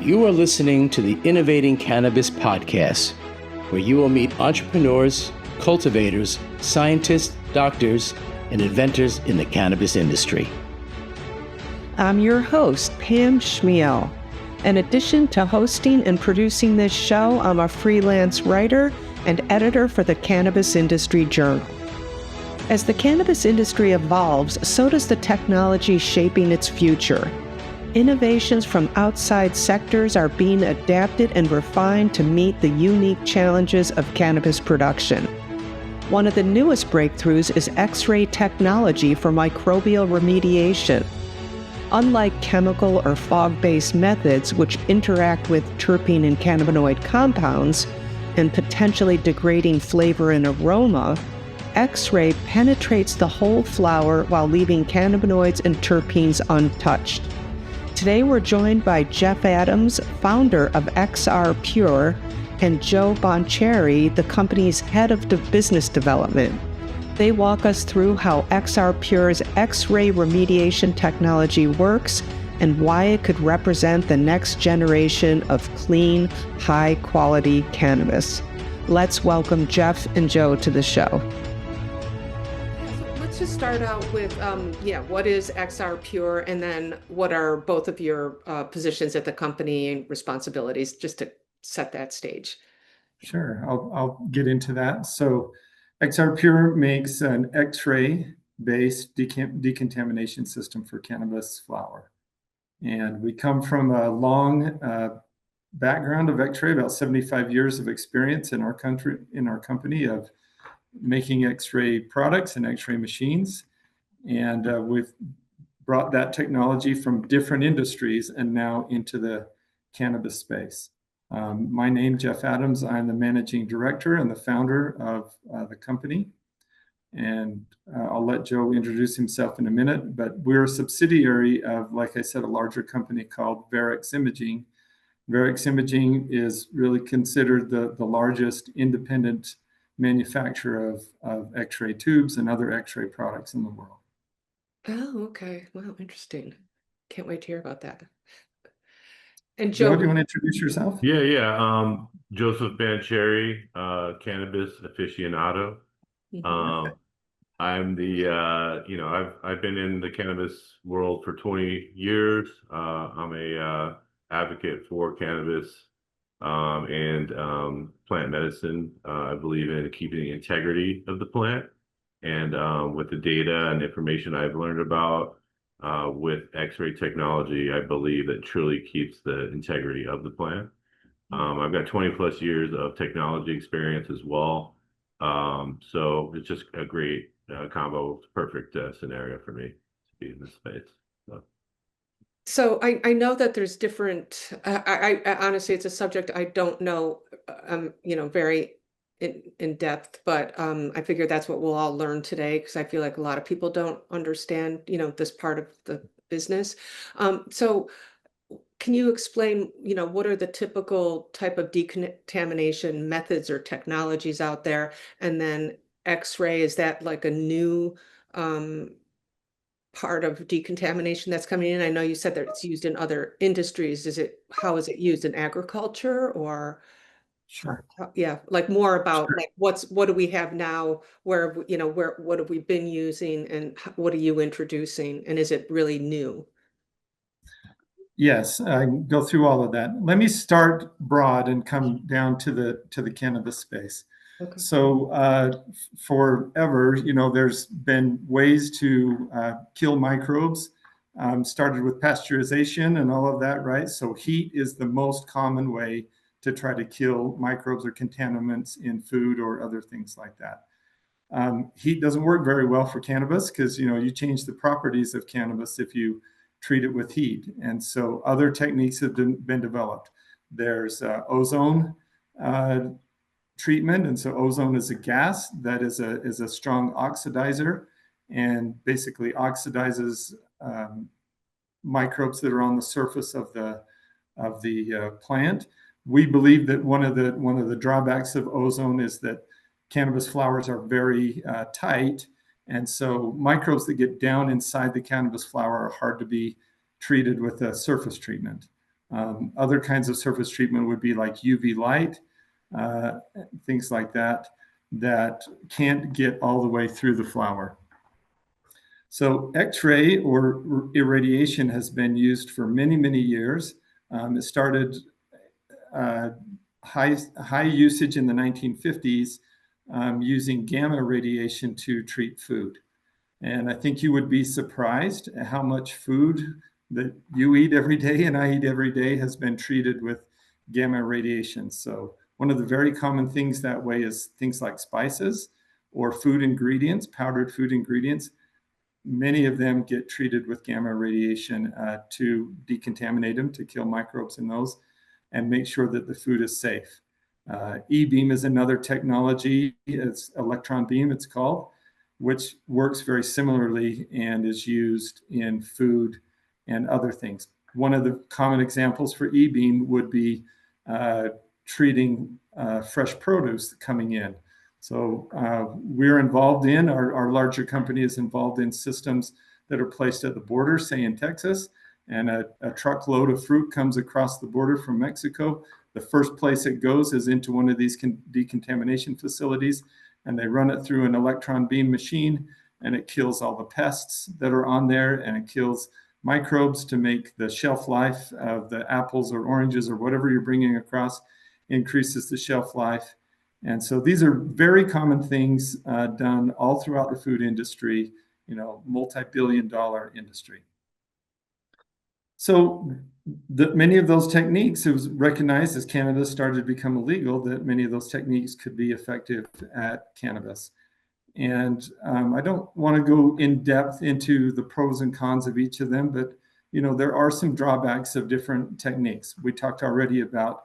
You are listening to the Innovating Cannabis podcast, where you will meet entrepreneurs, cultivators, scientists, doctors, and inventors in the cannabis industry. I'm your host, Pam Schmiel. In addition to hosting and producing this show, I'm a freelance writer and editor for the Cannabis Industry Journal. As the cannabis industry evolves, so does the technology shaping its future. Innovations from outside sectors are being adapted and refined to meet the unique challenges of cannabis production. One of the newest breakthroughs is X-ray technology for microbial remediation. Unlike chemical or fog-based methods which interact with terpene and cannabinoid compounds and potentially degrading flavor and aroma, X-ray penetrates the whole flower while leaving cannabinoids and terpenes untouched. Today we're joined by Jeff Adams, founder of XRPure, and Joe Bancheri, the company's head of business development. They walk us through how XRPure's X-ray remediation technology works and why it could represent the next generation of clean, high-quality cannabis. Let's welcome Jeff and Joe to the show. Let's just start out with, what is XRPure, and then what are both of your positions at the company and responsibilities, just to set that stage. Sure, I'll get into that. So XRPure makes an X-ray based decontamination system for cannabis flower. And we come from a long background of X-ray, about 75 years of experience in our company of making X-ray products and X-ray machines. And we've brought that technology from different industries and now into the cannabis space. My name, Jeff Adams. I'm the managing director and the founder of the company. And I'll let Joe introduce himself in a minute, but we're a subsidiary of, like I said, a larger company called Verix Imaging. Verix Imaging is really considered the largest independent manufacturer of X-ray tubes and other X-ray products in the world. Oh, okay. Wow, interesting. Can't wait to hear about that. And Joe, Joe, do you want to introduce yourself? Yeah. Joseph Bancheri, cannabis aficionado. I'm I've been in the cannabis world for 20 years. I'm a advocate for cannabis and plant medicine. I believe in keeping the integrity of the plant, and with the data and information I've learned about with X-ray technology, I believe that truly keeps the integrity of the plant. I've got 20 plus years of technology experience as well. So it's just a great combo, perfect scenario for me to be in this space. So I know that there's different, I honestly, it's a subject I don't know, very in depth, but I figure that's what we'll all learn today, because I feel like a lot of people don't understand, this part of the business. So can you explain, what are the typical type of decontamination methods or technologies out there? And then X-ray, is that like a new part of decontamination that's coming in? I know you said that it's used in other industries. How is it used in agriculture, or? Sure. Yeah, like more about Sure. like what do we have now? What have we been using, and what are you introducing? And is it really new? Yes, I can go through all of that. Let me start broad and come down to the cannabis space. Okay. So forever, there's been ways to kill microbes. Started with pasteurization and all of that, right? So heat is the most common way to try to kill microbes or contaminants in food or other things like that. Heat doesn't work very well for cannabis because you change the properties of cannabis if you treat it with heat. And so other techniques have been developed. There's ozone treatment. And so ozone is a gas that is a strong oxidizer and basically oxidizes microbes that are on the surface of the plant. We believe that one of the drawbacks of ozone is that cannabis flowers are very tight, and so microbes that get down inside the cannabis flower are hard to be treated with a surface treatment. Other kinds of surface treatment would be like UV light, things like that, that can't get all the way through the flower. So X-ray or irradiation has been used for many, many years. It started high usage in the 1950s, using gamma radiation to treat food. And I think you would be surprised at how much food that you eat every day and I eat every day has been treated with gamma radiation. So one of the very common things that way is things like spices or food ingredients, powdered food ingredients. Many of them get treated with gamma radiation to decontaminate them, to kill microbes in those, and make sure that the food is safe. E-beam is another technology. It's electron beam, it's called, which works very similarly and is used in food and other things. One of the common examples for E-beam would be treating fresh produce coming in. So we're involved in, our larger company is involved in systems that are placed at the border, say in Texas, and a truckload of fruit comes across the border from Mexico. The first place it goes is into one of these decontamination facilities, and they run it through an electron beam machine, and it kills all the pests that are on there, and it kills microbes to make the shelf life of the apples or oranges or whatever you're bringing across, increases the shelf life. And so these are very common things done all throughout the food industry, multi-billion-dollar industry. So many of those techniques, it was recognized as cannabis started to become illegal, that many of those techniques could be effective at cannabis. And I don't want to go in depth into the pros and cons of each of them, but there are some drawbacks of different techniques. We talked already about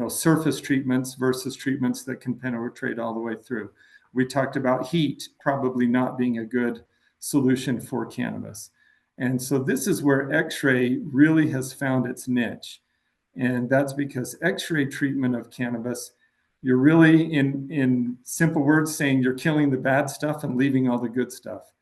surface treatments versus treatments that can penetrate all the way through. We talked about heat probably not being a good solution for cannabis. And so this is where X-ray really has found its niche. And that's because X-ray treatment of cannabis, you're really, in simple words, saying you're killing the bad stuff and leaving all the good stuff.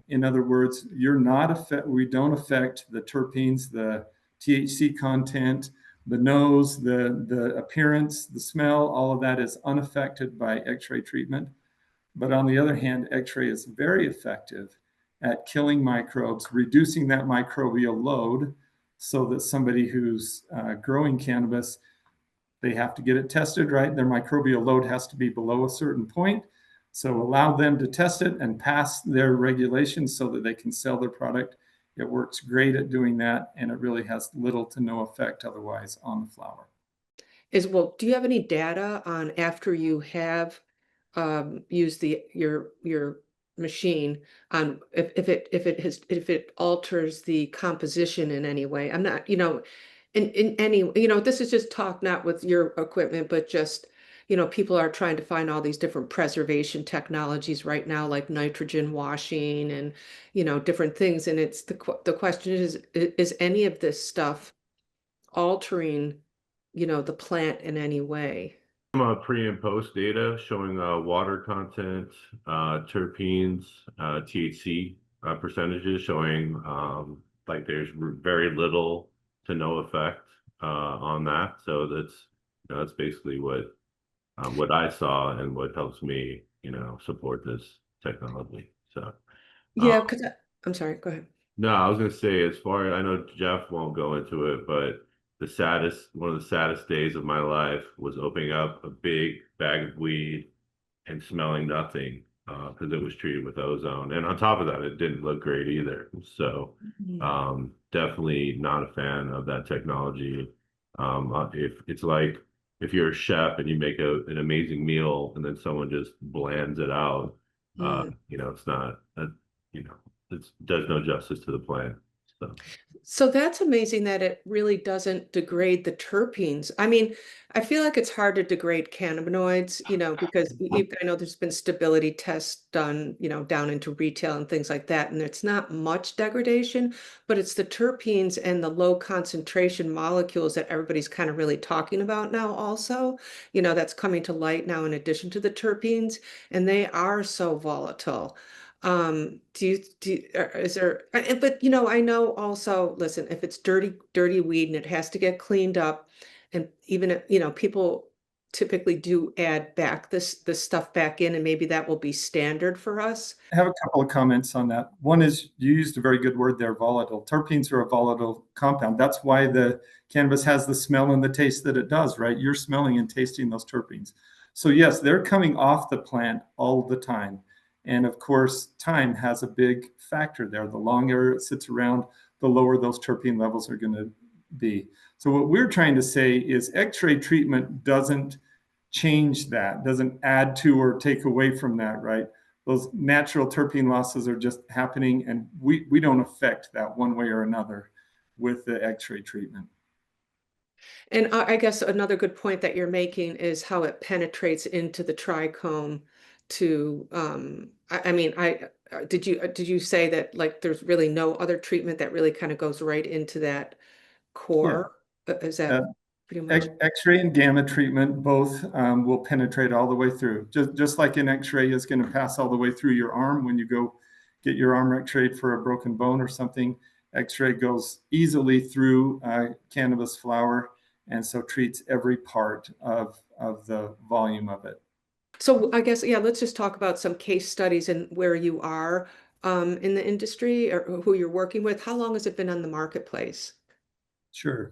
In other words, we don't affect the terpenes, the THC content, the nose, the appearance, the smell, all of that is unaffected by X-ray treatment. But on the other hand, X-ray is very effective at killing microbes, reducing that microbial load, so that somebody who's growing cannabis, they have to get it tested, right? Their microbial load has to be below a certain point. So allow them to test it and pass their regulations so that they can sell their product. It works great at doing that, and it really has little to no effect otherwise on the flower. Do you have any data on after you have used your machine on if it alters the composition in any way? I'm not, in any, this is just talk, not with your equipment, but just, people are trying to find all these different preservation technologies right now, like nitrogen washing and, different things. And it's the question is any of this stuff altering, the plant in any way? Pre and post data showing water content, terpenes, THC percentages showing like there's very little to no effect on that. So that's basically what I saw and what helps me, support this technology. So Yeah, because I'm sorry, go ahead. no, I was gonna say, as far I know Jeff won't go into it, but one of the saddest days of my life was opening up a big bag of weed and smelling nothing because it was treated with ozone. And on top of that, it didn't look great either. So definitely not a fan of that technology. If it's like if you're a chef and you make an amazing meal and then someone just blands it out, it's not, it does no justice to the plant. So that's amazing that it really doesn't degrade the terpenes. I mean, I feel like it's hard to degrade cannabinoids, because I know there's been stability tests done, down into retail and things like that, and it's not much degradation, but it's the terpenes and the low concentration molecules that everybody's kind of really talking about now also, that's coming to light now in addition to the terpenes, and they are so volatile. Is there, but I know also, listen, if it's dirty weed and it has to get cleaned up, and even if, people typically do add back this stuff back in, and maybe that will be standard for us. I have a couple of comments on that. One is you used a very good word there, volatile. Terpenes are a volatile compound. That's why the cannabis has the smell and the taste that it does, right? You're smelling and tasting those terpenes. So yes, they're coming off the plant all the time. And of course, time has a big factor there. The longer it sits around, the lower those terpene levels are going to be. So what we're trying to say is X-ray treatment doesn't change that, doesn't add to or take away from that, right? Those natural terpene losses are just happening, and we don't affect that one way or another with the X-ray treatment. And I guess another good point that you're making is how it penetrates into the trichome to, I mean, did you say that, like, there's really no other treatment that really kind of goes right into that Yeah. core? Is Uh, that pretty much? X-ray and gamma treatment both will penetrate all the way through. Just like an X-ray is going to pass all the way through your arm when you go get your arm X-rayed for a broken bone or something, X-ray goes easily through cannabis flower, and so treats every part of the volume of it. So I guess, yeah, let's just talk about some case studies and where you are in the industry or who you're working with. How long has it been on the marketplace? Sure.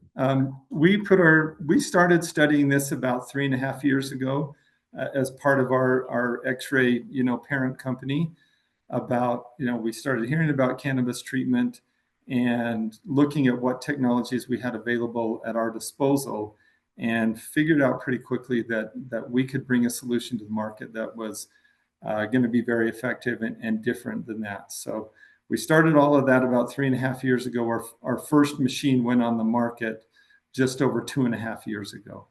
We started studying this about 3.5 years ago as part of our X-ray, parent company. We started hearing about cannabis treatment and looking at what technologies we had available at our disposal, and figured out pretty quickly that we could bring a solution to the market that was going to be very effective and different than that. So we started all of that about 3.5 years ago. Our first machine went on the market just over 2.5 years ago.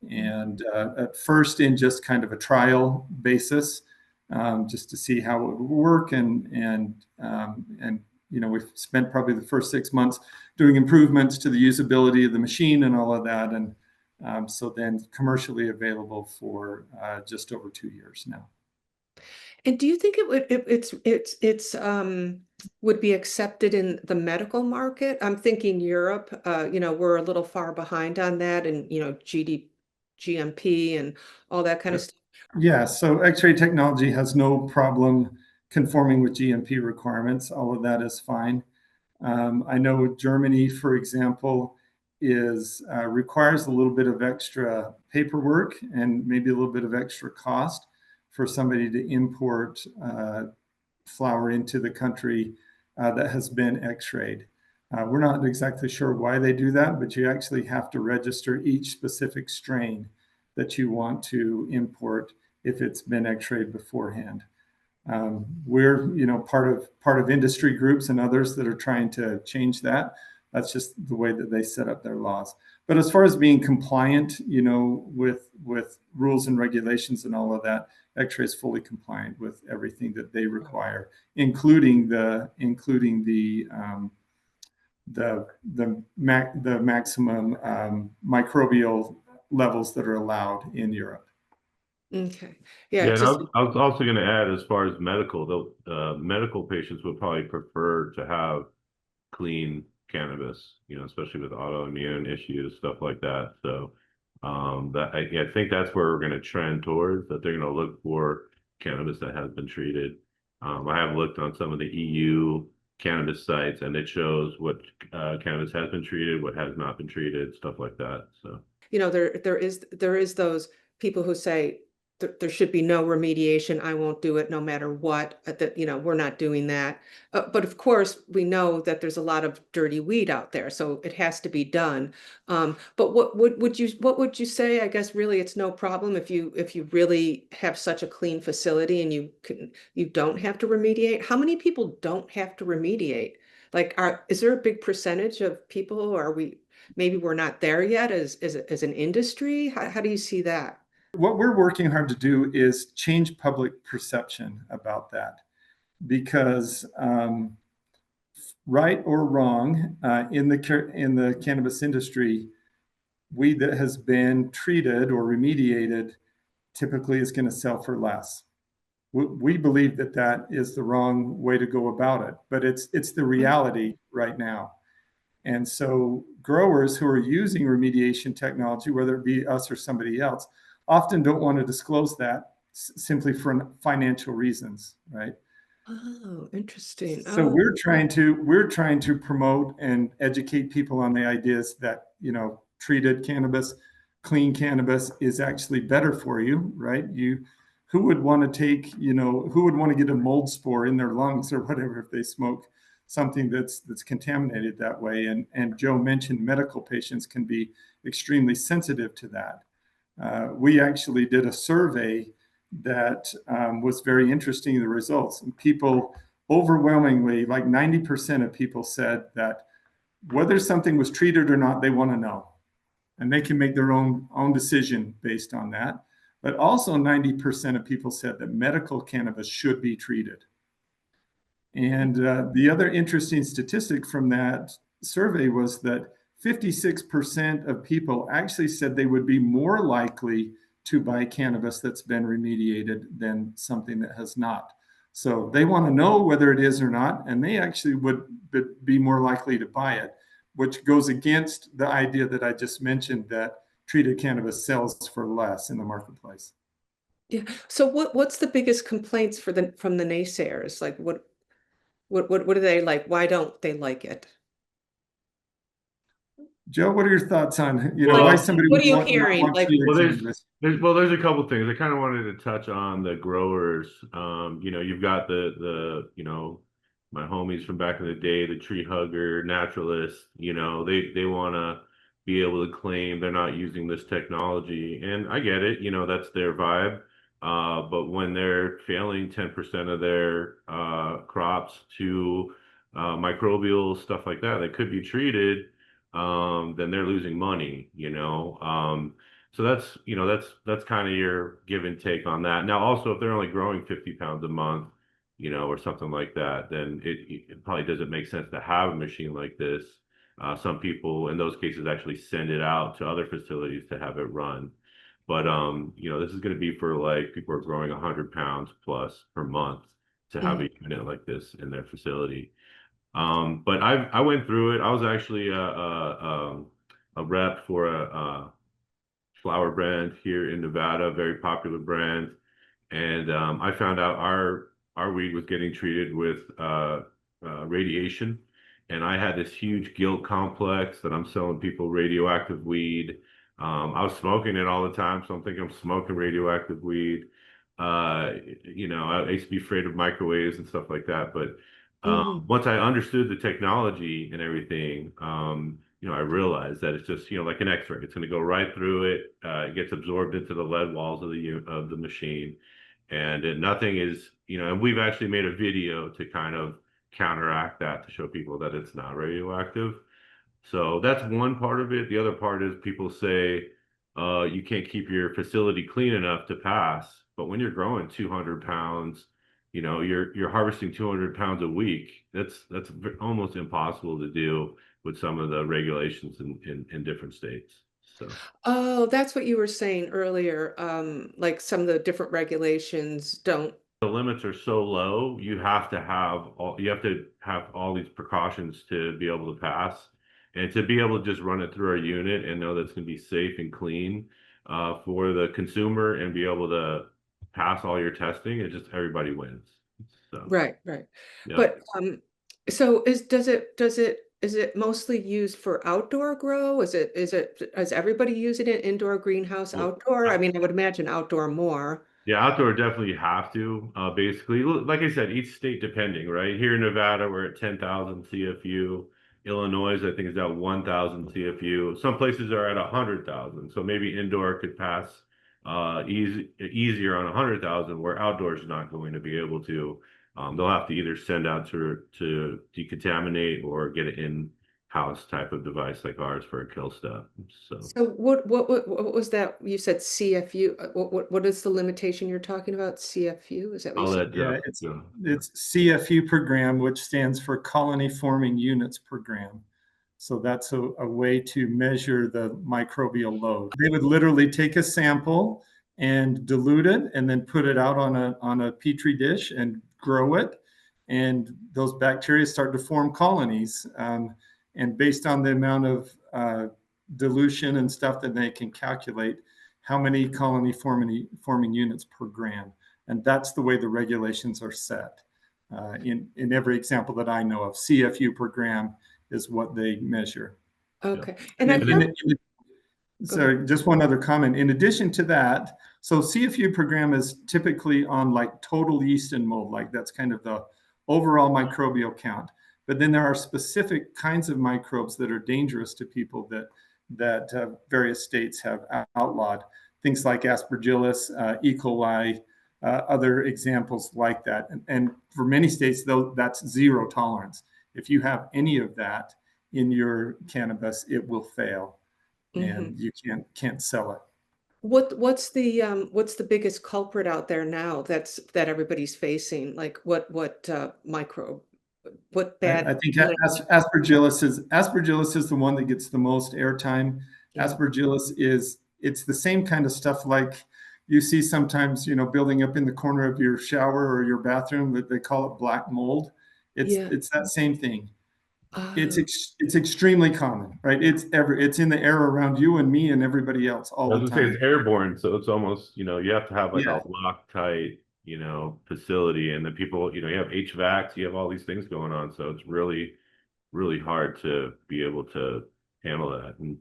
And at first in just kind of a trial basis, just to see how it would work. We've spent probably the first 6 months doing improvements to the usability of the machine and all of that. And so then commercially available for just over 2 years now. And do you think would be accepted in the medical market? I'm thinking Europe, we're a little far behind on that, and GMP and all that kind of stuff. Yeah, so X-ray technology has no problem conforming with GMP requirements. All of that is fine. I know Germany, for example, requires a little bit of extra paperwork and maybe a little bit of extra cost for somebody to import flower into the country that has been X-rayed. We're not exactly sure why they do that, but you actually have to register each specific strain that you want to import if it's been X-rayed beforehand. We're part of industry groups and others that are trying to change that. That's just the way that they set up their laws. But as far as being compliant, with rules and regulations and all of that, X-ray is fully compliant with everything that they require, including the maximum microbial levels that are allowed in Europe. Okay. Yeah. Yeah, and I was also going to add, as far as medical, medical patients would probably prefer to have clean cannabis, especially with autoimmune issues, stuff like that. So I think that's where we're going to trend towards, that they're going to look for cannabis that has been treated. I have looked on some of the EU cannabis sites, and it shows what cannabis has been treated, what has not been treated, stuff like that. So there is those people who say there should be no remediation. I won't do it no matter what. We're not doing that. But of course, we know that there's a lot of dirty weed out there, so it has to be done. But what would you say? I guess really it's no problem if you really have such a clean facility and you don't have to remediate. How many people don't have to remediate? Like, is there a big percentage of people, or maybe we're not there yet as an industry? How do you see that? What we're working hard to do is change public perception about that, because right or wrong, in the cannabis industry, weed that has been treated or remediated typically is going to sell for less. We believe that that is the wrong way to go about it, but it's the reality right now. And so growers who are using remediation technology, whether it be us or somebody else, often don't want to disclose that simply for financial reasons, right? Oh, interesting. So Oh, we're trying to promote and educate people on the ideas that, treated cannabis, clean cannabis is actually better for you, right? Who would want to take, who would want to get a mold spore in their lungs or whatever if they smoke something that's contaminated that way? And Joe mentioned medical patients can be extremely sensitive to that. We actually did a survey that was very interesting, the results. And people overwhelmingly, like 90% of people said that whether something was treated or not, they want to know. And they can make their own decision based on that. But also 90% of people said that medical cannabis should be treated. And the other interesting statistic from that survey was that 56% of people actually said they would be more likely to buy cannabis that's been remediated than something that has not. So they want to know whether it is or not, and they actually would be more likely to buy it, which goes against the idea that I just mentioned that treated cannabis sells for less in the marketplace. yeah. So what's the biggest complaints from the naysayers? Like what do they like? Why don't they like it? Joe, what are your thoughts on, Well, why Like, somebody what would are you not hearing? want Like, treated well, cannabis? there's a couple things. I kind of wanted to touch on the growers. You've got my homies from back in the day, the tree hugger, naturalists. They want to be able to claim they're not using this technology, and I get it. That's their vibe. But when they're failing 10% of their crops to microbial stuff like that that could be treated, then they're losing money. So that's kind of your give and take on that. Now, also, if they're only growing 50 pounds a month, or something like that, then it probably doesn't make sense to have a machine like this. Some people in those cases actually send it out to other facilities to have it run. But this is going to be for like people who are growing 100 pounds plus per month to have mm, a unit like this in their facility. But I went through it. I was actually a rep for a flower brand here in Nevada, a very popular brand, and I found out our weed was getting treated with radiation, and I had this huge guilt complex that I'm selling people radioactive weed. I was smoking it all the time, so I'm thinking I'm smoking radioactive weed. I used to be afraid of microwaves and stuff like that, but mhm. once I understood the technology and everything, I realized that it's just, like an X-ray. It's going to go right through it. It gets absorbed into the lead walls of the machine, and nothing is, and we've actually made a video to kind of counteract that to show people that it's not radioactive. So that's one part of it. The other part is people say you can't keep your facility clean enough to pass. But when you're growing 200 pounds, you're harvesting 200 pounds a week. That's almost impossible to do with some of the regulations in different states. So Oh, that's what you were saying earlier. Like some of the different regulations don't. the limits are so low, you have to have all these precautions to be able to pass, and to be able to just run it through our unit and know that's going to be safe and clean for the consumer and be able to pass all your testing. It just everybody wins. So Right, right. yeah. But so is it mostly used for outdoor grow? Is everybody using it indoor, greenhouse, Well, outdoor? I mean, I would imagine outdoor more. yeah, outdoor definitely you have to. Basically, like I said, each state depending, right? Here in Nevada, we're at 10,000 CFU. Illinois, I think, is at 1,000 CFU. Some places are at 100,000. So maybe indoor could pass easier on 100,000, where outdoor is not going to be able to. They'll have to either send out to decontaminate or get an in-house type of device like ours for a kill step. So. So what was that? You said CFU. What is the limitation you're talking about? CFU? Is that what you I'll said? let Yeah, you it's CFU per gram, which stands for colony forming units per gram. So that's a way to measure the microbial load. They would literally take a sample and dilute it and then put it out on a petri dish and grow it. And those bacteria start to form colonies. And based on the amount of dilution and stuff that they can calculate, how many colony forming units per gram. And that's the way the regulations are set. In every example that I know of, CFU per gram is what they measure. Okay. Yeah. And I have, So just one other comment. In addition to that, so CFU per gram is typically on like total yeast and mold, like that's kind of the overall microbial count. But then there are specific kinds of microbes that are dangerous to people that various states have outlawed. Things like Aspergillus, E. coli, other examples like that. And for many states, though, that's zero tolerance. If you have any of that in your cannabis, it will fail, and you can't sell it. what's the biggest culprit out there now that everybody's facing? Like what microbe, what I bad? think Aspergillus is the one that gets the most airtime. Yeah. Aspergillus it's the same kind of stuff like you see sometimes, building up in the corner of your shower or your bathroom, that they call it black mold. Yeah. It's that same thing. It's Oh, it's extremely common, right? It's in the air around you and me and everybody else all I the was gonna say time. it's airborne, so it's almost, you have to have like Yeah. a Loctite, facility, and then people, you have HVACs, you have all these things going on, so it's really, really hard to be able to handle that. And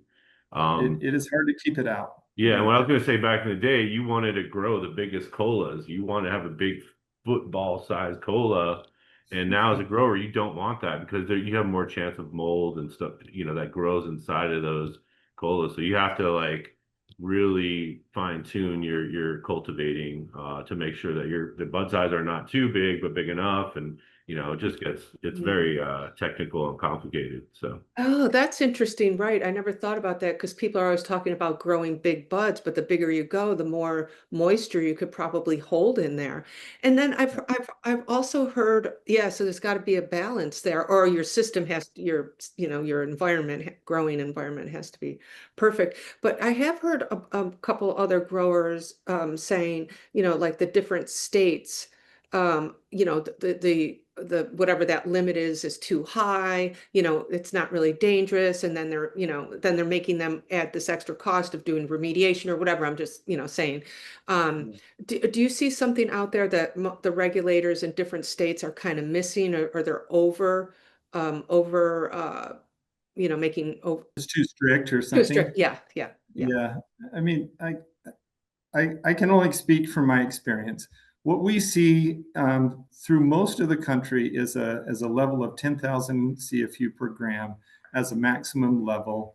It is hard to keep it out. yeah, and what I was gonna say, back in the day, you wanted to grow the biggest colas. You want to have a big football-sized cola, and now as a grower, you don't want that because you have more chance of mold and stuff, that grows inside of those colas. So you have to like really fine-tune your cultivating to make sure that the bud size are not too big but big enough, and it just it's very technical and complicated. So. oh, that's interesting. Right. I never thought about that because people are always talking about growing big buds, but the bigger you go, the more moisture you could probably hold in there. And then I've also heard, yeah, so there's got to be a balance there, or your system has your environment, growing environment has to be perfect. But I have heard a couple other growers saying, like the different states, the whatever that limit is too high, it's not really dangerous, and then they're making them add this extra cost of doing remediation or whatever. I'm just saying, do you see something out there that the regulators in different states are kind of missing, or they're over making over It's too strict or too something. strict? Yeah, yeah, yeah. Yeah. I mean, I can only speak from my experience. What we see through most of the country is a level of 10,000 CFU per gram as a maximum level.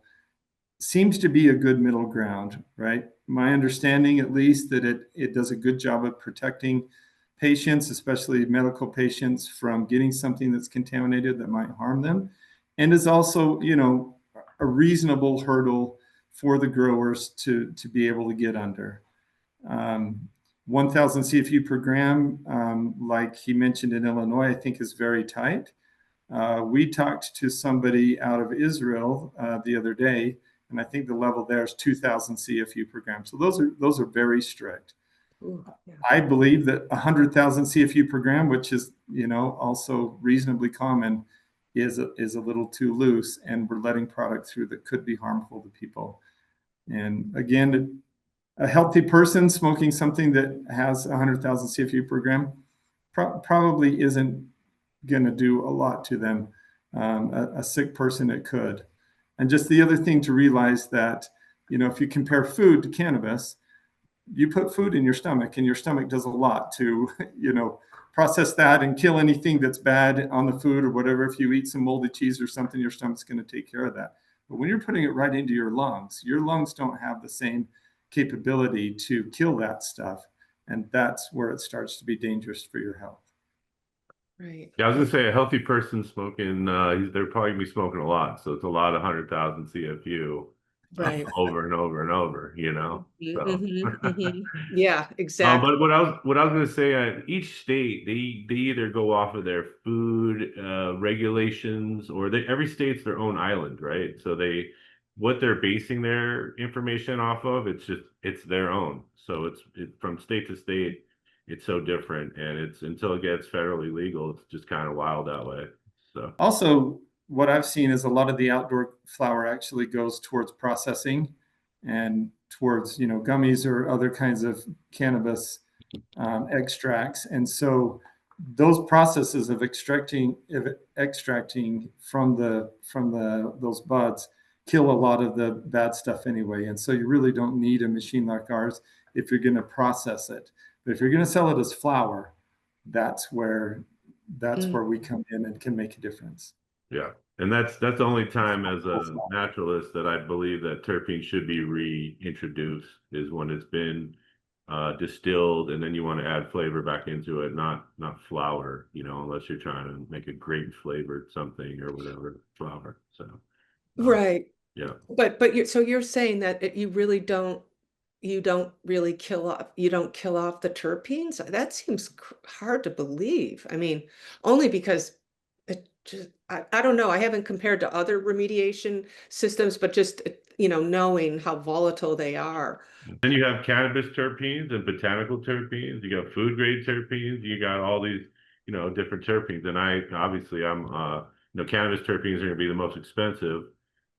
Seems to be a good middle ground, right? My understanding, at least, that it does a good job of protecting patients, especially medical patients, from getting something that's contaminated that might harm them, and is also, a reasonable hurdle for the growers to be able to get under. 1,000 CFU per gram, like he mentioned in Illinois, I think is very tight. We talked to somebody out of Israel the other day, and I think the level there is 2,000 CFU per gram. So those are very strict. Ooh, yeah. I believe that 100,000 CFU per gram, which is also reasonably common, is a little too loose, and we're letting product through that could be harmful to people. And again, a healthy person smoking something that has 100,000 CFU per gram probably isn't going to do a lot to them. A sick person, it could. And just the other thing to realize that, if you compare food to cannabis, you put food in your stomach, and your stomach does a lot to, process that and kill anything that's bad on the food or whatever. If you eat some moldy cheese or something, your stomach's going to take care of that. But when you're putting it right into your lungs don't have the same capability to kill that stuff. And that's where it starts to be dangerous for your health. Right. Yeah, I was gonna say a healthy person smoking, they're probably gonna be smoking a lot, so it's a lot of 100,000 CFU Right. over and over and over, So, Yeah, exactly. but what I was gonna say, each state they either go off of their food regulations, or every state's their own island, right? So what they're basing their information off of, it's their own. So from state to state, it's so different, and it's until it gets federally legal, it's just kind of wild that way. So Also, what I've seen is a lot of the outdoor flower actually goes towards processing and towards, gummies or other kinds of cannabis extracts. And so those processes of extracting from those buds kill a lot of the bad stuff anyway. And so you really don't need a machine like ours if you're going to process it. But if you're going to sell it as flower, that's where we come in and can make a difference. yeah, and that's the only time as a naturalist that I believe that terpene should be reintroduced, is when it's been distilled, and then you want to add flavor back into it, not flour, unless you're trying to make a grape flavored something or whatever flour. So Right. yeah. But you're saying that you really don't really kill off the terpenes? That seems hard to believe. I mean, only because it just I don't know. I haven't compared to other remediation systems, but just knowing how volatile they are. Then you have cannabis terpenes and botanical terpenes. You got food grade terpenes. You got all these, different terpenes. And cannabis terpenes are going to be the most expensive.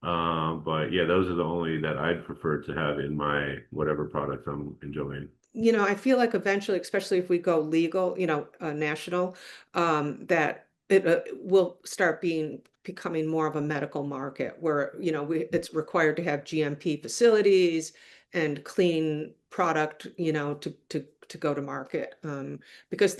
But yeah, those are the only that I'd prefer to have in my whatever products I'm enjoying. I feel like eventually, especially if we go legal, national, that it will start becoming more of a medical market where, it's required to have GMP facilities and clean product, to go to market. Because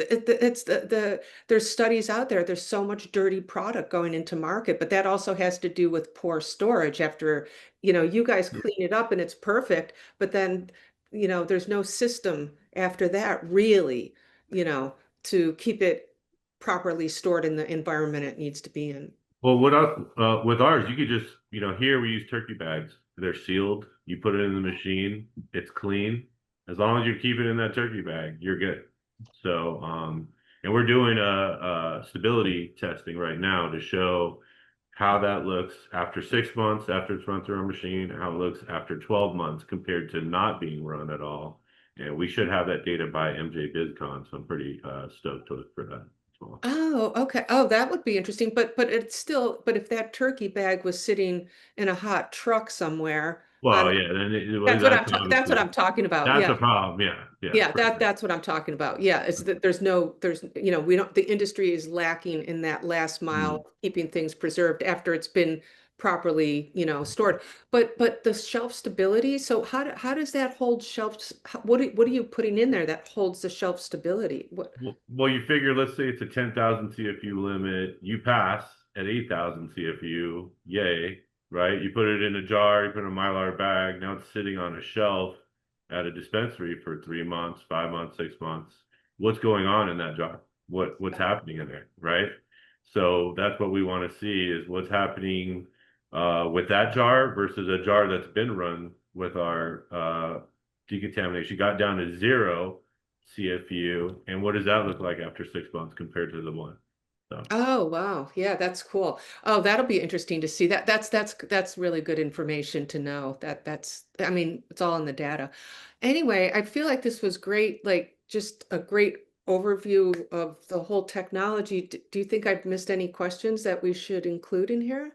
there's studies out there, there's so much dirty product going into market, but that also has to do with poor storage after, you guys clean it up and it's perfect, but then there's no system after that really, to keep it properly stored in the environment it needs to be in. Well, with ours, you could just, here we use turkey bags. They're sealed. You put it in the machine. It's clean. As long as you keep it in that turkey bag, you're good. So, and we're doing a stability testing right now to show how that looks after 6 months, after it's run through our machine, how it looks after 12 months compared to not being run at all. And we should have that data by MJ BizCon, so I'm pretty stoked for that as well. Oh, okay. Oh, that would be interesting. But if that turkey bag was sitting in a hot truck somewhere, Well, yeah, then that's what I'm talking about. That's Yeah. a problem. Yeah, Yeah, that's what I'm talking about. Yeah, it's that we don't, the industry is lacking in that last mile, keeping things preserved after it's been properly, stored. But the shelf stability, so how does that hold shelves? What are you putting in there that holds the shelf stability? What? Well, you figure, let's say it's a 10,000 CFU limit, you pass at 8,000 CFU, yay, right? You put it in a jar, you put it in a Mylar bag, now it's sitting on a shelf at a dispensary for 3 months, 5 months, 6 months. What's going on in that jar? What's happening in there, right? So that's what we want to see, is what's happening with that jar versus a jar that's been run with our decontamination, got down to 0 CFU, and what does that look like after 6 months compared to the one? So. Oh, wow. Yeah, that's cool. Oh, that'll be interesting to see. That's really good information to know. I mean, it's all in the data. Anyway, I feel like this was great, like just a great overview of the whole technology. Do you think I've missed any questions that we should include in here?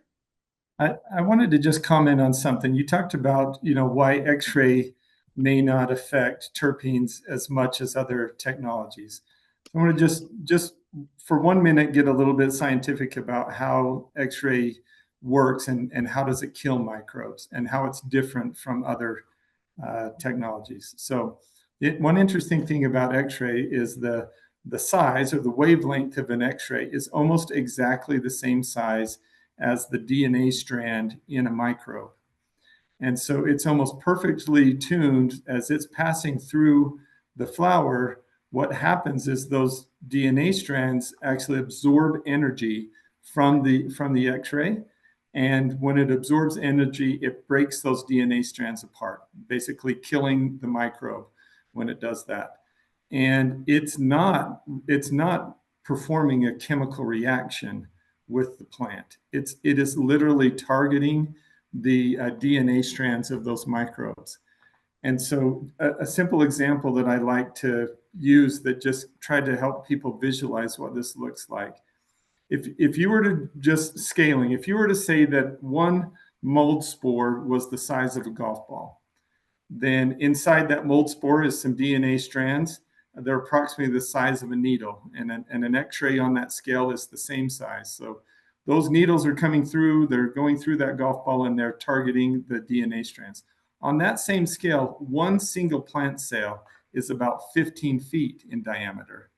I wanted to just comment on something. You talked about, why X-ray may not affect terpenes as much as other technologies. I want to just for 1 minute get a little bit scientific about how X-ray works and how does it kill microbes and how it's different from other technologies. So one interesting thing about X-ray is the size or the wavelength of an X-ray is almost exactly the same size as the DNA strand in a microbe. And so it's almost perfectly tuned as it's passing through the flower. What happens is those DNA strands actually absorb energy from the X-ray. And when it absorbs energy, it breaks those DNA strands apart, basically killing the microbe when it does that. And it's not performing a chemical reaction with the plant. It is literally targeting the DNA strands of those microbes. And so a simple example that I like to use that just tried to help people visualize what this looks like. If you were to just scaling, if you were to say that one mold spore was the size of a golf ball, then inside that mold spore is some DNA strands. They're approximately the size of a needle, and an X-ray on that scale is the same size. So those needles are coming through, they're going through that golf ball, and they're targeting the DNA strands. On that same scale, one single plant cell is about 15 feet in diameter.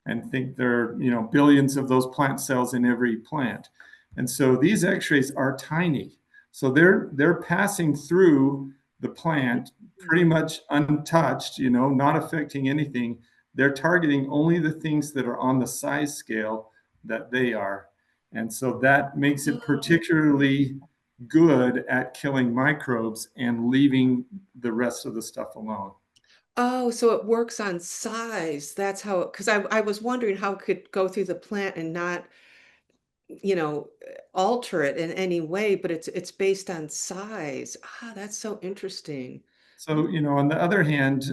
And think there are, billions of those plant cells in every plant. And so these X-rays are tiny. So they're passing through the plant pretty much untouched, not affecting anything. They're targeting only the things that are on the size scale that they are. And so that makes it particularly good at killing microbes and leaving the rest of the stuff alone. Oh, so it works on size. That's how, because I was wondering how it could go through the plant and not, alter it in any way, but it's based on size. Ah, that's so interesting. So, on the other hand,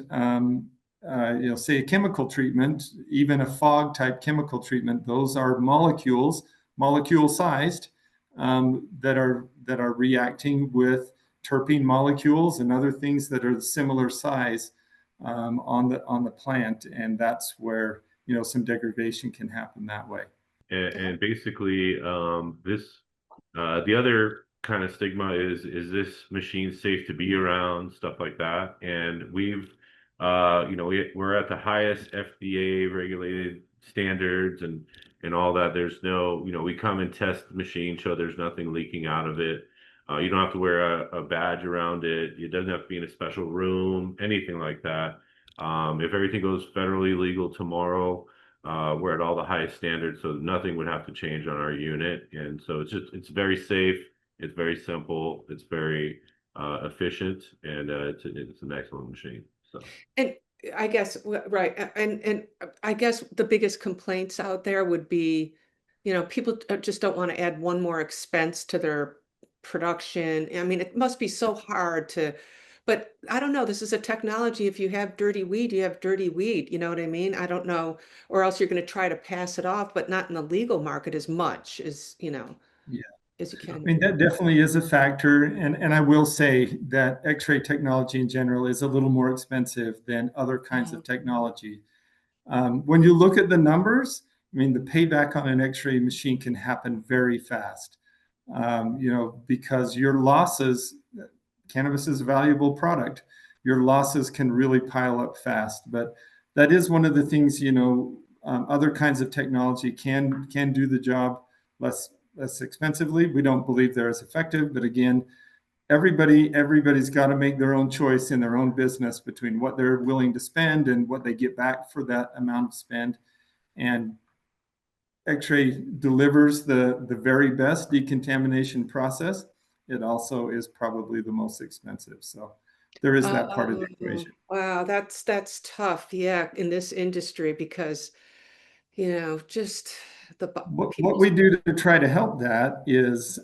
say a chemical treatment, even a fog type chemical treatment, those are molecule sized, that are reacting with terpene molecules and other things that are similar size, on the plant, and that's where some degradation can happen that way. And basically, the other kind of stigma is this machine safe to be around, stuff like that. And we're at the highest FDA regulated standards and all that. There's no, we come and test the machine, show there's nothing leaking out of it. You don't have to wear a badge around it. It doesn't have to be in a special room, anything like that. If everything goes federally legal tomorrow, we're at all the highest standards, so nothing would have to change on our unit. And so it's very safe, it's very simple, it's very efficient, and it's an excellent machine. So. And I guess, right. And I guess the biggest complaints out there would be, people just don't want to add one more expense to their production. I mean, it must be so hard but I don't know. This is a technology. If you have dirty weed, you have dirty weed. You know what I mean? I don't know. Or else you're going to try to pass it off, but not in the legal market as much as, Yeah. as you I can. mean, that definitely is a factor. And I will say that X-ray technology in general is a little more expensive than other kinds of technology. When you look at the numbers, I mean, the payback on an X-ray machine can happen very fast, because your losses, cannabis is a valuable product. Your losses can really pile up fast. But that is one of the things, other kinds of technology can do the job less expensively. We don't believe they're as effective, but again, everybody's got to make their own choice in their own business between what they're willing to spend and what they get back for that amount of spend. And X-ray delivers the very best decontamination process. It also is probably the most expensive. So there is that part of the equation. Wow, that's tough. Yeah, in this industry, because just What we do to try to help that is,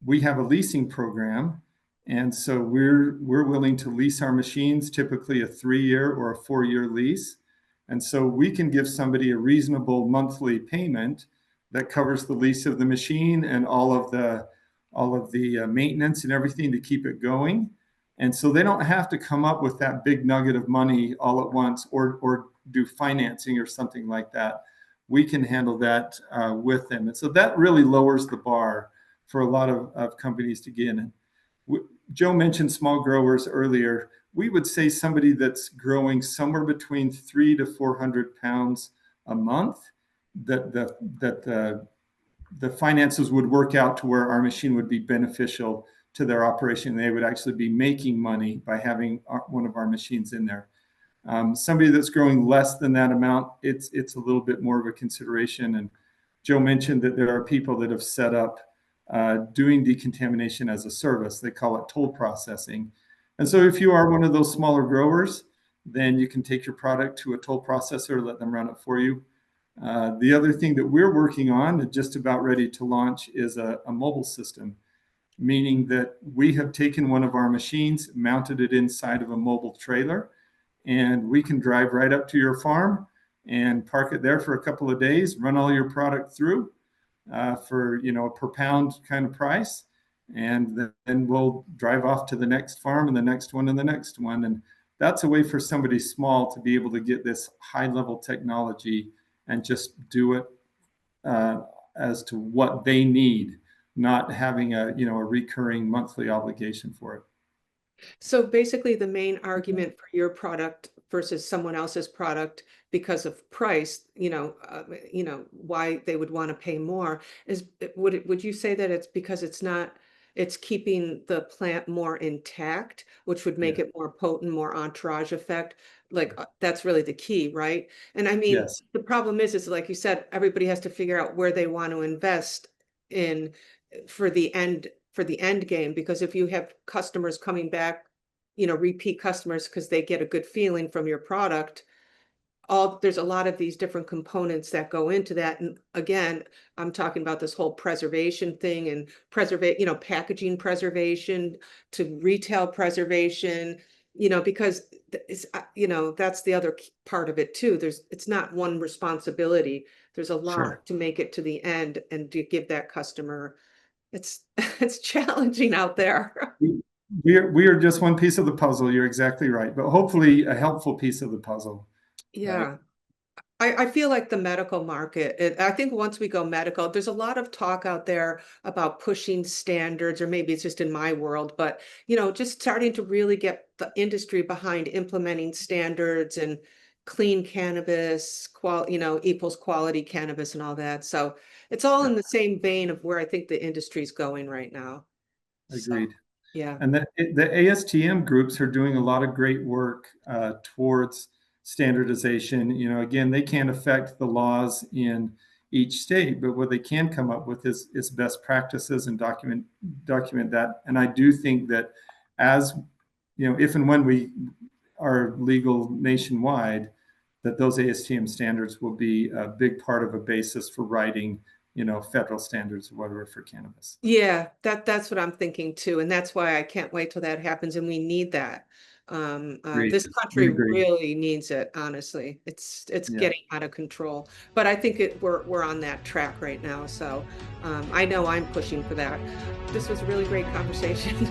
we have a leasing program, and so we're willing to lease our machines, typically a 3-year or a 4-year lease. And so we can give somebody a reasonable monthly payment that covers the lease of the machine and all of the maintenance and everything to keep it going. And so they don't have to come up with that big nugget of money all at once or do financing or something like that. We can handle that with them. And so that really lowers the bar for a lot of companies to get in. Joe mentioned small growers earlier. We would say somebody that's growing somewhere between 300 to 400 pounds a month, that the finances would work out to where our machine would be beneficial to their operation. They would actually be making money by having one of our machines in there. Somebody that's growing less than that amount, it's a little bit more of a consideration. And Joe mentioned that there are people that have set up doing decontamination as a service. They call it toll processing. And so if you are one of those smaller growers, then you can take your product to a toll processor, let them run it for you. The other thing that we're working on and just about ready to launch is a mobile system. meaning that we have taken one of our machines, mounted it inside of a mobile trailer, and we can drive right up to your farm and park it there for a couple of days, run all your product through for, you know, a per pound kind of price. And then we'll drive off to the next farm and the next one and the next one. And that's a way for somebody small to be able to get this high level technology and just do it as to what they need, not having a, you know, a recurring monthly obligation for it. So basically the main argument for your product versus someone else's product because of price, why they would want to pay more is, would you say that it's because it's keeping the plant more intact, which would make Yeah. it more potent, more entourage effect? Like that's really the key, right? And I mean, Yes. the problem is like you said, everybody has to figure out where they want to invest in for the end game, because if you have customers coming back, repeat customers because they get a good feeling from your product, there's a lot of these different components that go into that. And again, I'm talking about this whole preservation thing and packaging preservation to retail preservation, because it's, that's the other part of it too. It's not one responsibility. There's a lot Sure. to make it to the end and to give that customer. It's challenging out there. We are just one piece of the puzzle. You're exactly right, but hopefully a helpful piece of the puzzle. Yeah. I feel like the medical market, I think once we go medical, there's a lot of talk out there about pushing standards, or maybe it's just in my world, but just starting to really get the industry behind implementing standards and clean cannabis, equals quality cannabis and all that. So it's all in the same vein of where I think the industry is going right now. Agreed. So, yeah. And the ASTM groups are doing a lot of great work towards standardization. Again, they can't affect the laws in each state, but what they can come up with is best practices and document that. And I do think that as if and when we are legal nationwide, that those ASTM standards will be a big part of a basis for writing federal standards or whatever for cannabis. Yeah, that's what I'm thinking too. And that's why I can't wait till that happens. And we need that. This country really needs it, honestly. It's getting out of control. But I think we're on that track right now. So I know I'm pushing for that. This was a really great conversation.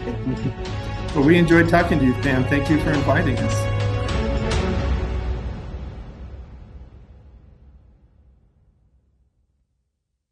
Well, we enjoyed talking to you, Pam. Thank you for inviting us.